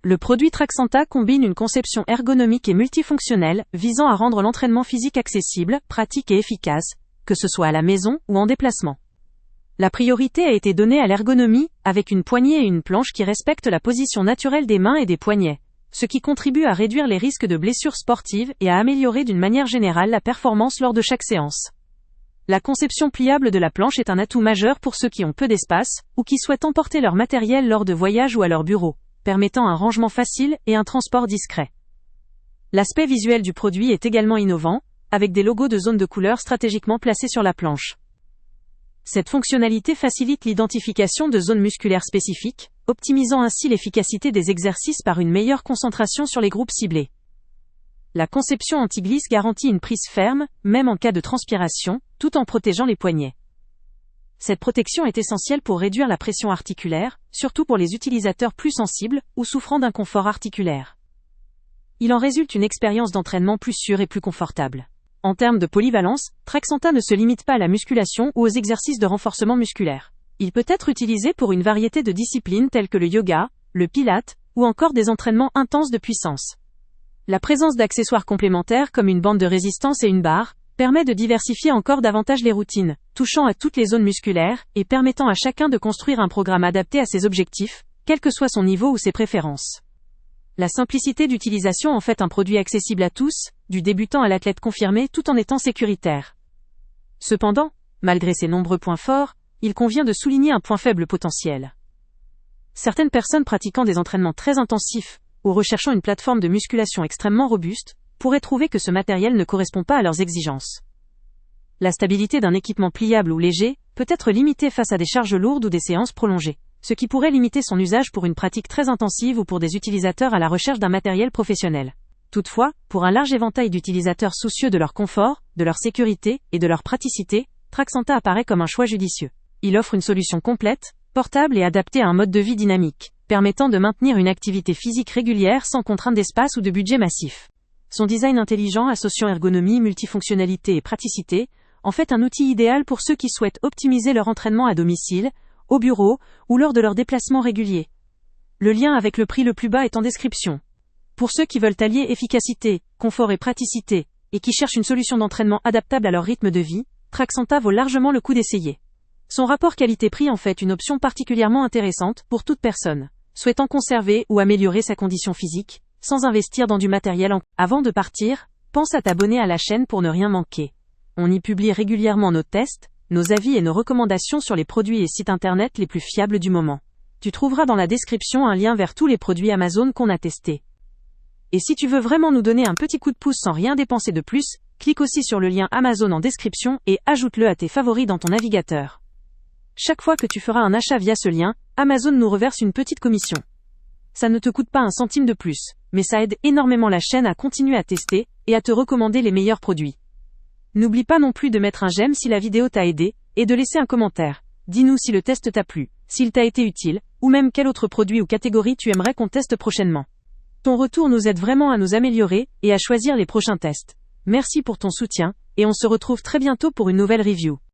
Le produit Traxanta combine une conception ergonomique et multifonctionnelle visant à rendre l'entraînement physique accessible, pratique et efficace, que ce soit à la maison ou en déplacement. La priorité a été donnée à l'ergonomie, avec une poignée et une planche qui respectent la position naturelle des mains et des poignets, ce qui contribue à réduire les risques de blessures sportives et à améliorer d'une manière générale la performance lors de chaque séance. La conception pliable de la planche est un atout majeur pour ceux qui ont peu d'espace, ou qui souhaitent emporter leur matériel lors de voyages ou à leur bureau, permettant un rangement facile et un transport discret. L'aspect visuel du produit est également innovant, avec des logos de zones de couleur stratégiquement placés sur la planche. Cette fonctionnalité facilite l'identification de zones musculaires spécifiques, optimisant ainsi l'efficacité des exercices par une meilleure concentration sur les groupes ciblés. La conception anti-glisse garantit une prise ferme, même en cas de transpiration, tout en protégeant les poignets. Cette protection est essentielle pour réduire la pression articulaire, surtout pour les utilisateurs plus sensibles ou souffrant d'inconfort articulaire. Il en résulte une expérience d'entraînement plus sûre et plus confortable. En termes de polyvalence, Traxanta ne se limite pas à la musculation ou aux exercices de renforcement musculaire. Il peut être utilisé pour une variété de disciplines telles que le yoga, le pilate, ou encore des entraînements intenses de puissance. La présence d'accessoires complémentaires comme une bande de résistance et une barre permet de diversifier encore davantage les routines, touchant à toutes les zones musculaires et permettant à chacun de construire un programme adapté à ses objectifs, quel que soit son niveau ou ses préférences. La simplicité d'utilisation en fait un produit accessible à tous, du débutant à l'athlète confirmé tout en étant sécuritaire. Cependant, malgré ces nombreux points forts, il convient de souligner un point faible potentiel. Certaines personnes pratiquant des entraînements très intensifs ou recherchant une plateforme de musculation extrêmement robuste pourraient trouver que ce matériel ne correspond pas à leurs exigences. La stabilité d'un équipement pliable ou léger peut être limitée face à des charges lourdes ou des séances prolongées, ce qui pourrait limiter son usage pour une pratique très intensive ou pour des utilisateurs à la recherche d'un matériel professionnel. Toutefois, pour un large éventail d'utilisateurs soucieux de leur confort, de leur sécurité et de leur praticité, Traxanta apparaît comme un choix judicieux. Il offre une solution complète, portable et adaptée à un mode de vie dynamique, permettant de maintenir une activité physique régulière sans contrainte d'espace ou de budget massif. Son design intelligent associant ergonomie, multifonctionnalité et praticité en fait un outil idéal pour ceux qui souhaitent optimiser leur entraînement à domicile, au bureau ou lors de leurs déplacements réguliers. Le lien avec le prix le plus bas est en description. Pour ceux qui veulent allier efficacité, confort et praticité, et qui cherchent une solution d'entraînement adaptable à leur rythme de vie, Traxanta vaut largement le coup d'essayer. Son rapport qualité-prix en fait une option particulièrement intéressante pour toute personne souhaitant conserver ou améliorer sa condition physique, sans investir dans du matériel. Avant de partir, pense à t'abonner à la chaîne pour ne rien manquer. On y publie régulièrement nos tests, nos avis et nos recommandations sur les produits et sites internet les plus fiables du moment. Tu trouveras dans la description un lien vers tous les produits Amazon qu'on a testés. Et si tu veux vraiment nous donner un petit coup de pouce sans rien dépenser de plus, clique aussi sur le lien Amazon en description et ajoute-le à tes favoris dans ton navigateur. Chaque fois que tu feras un achat via ce lien, Amazon nous reverse une petite commission. Ça ne te coûte pas un centime de plus, mais ça aide énormément la chaîne à continuer à tester et à te recommander les meilleurs produits. N'oublie pas non plus de mettre un j'aime si la vidéo t'a aidé et de laisser un commentaire. Dis-nous si le test t'a plu, s'il t'a été utile, ou même quel autre produit ou catégorie tu aimerais qu'on teste prochainement. Ton retour nous aide vraiment à nous améliorer et à choisir les prochains tests. Merci pour ton soutien, et on se retrouve très bientôt pour une nouvelle review.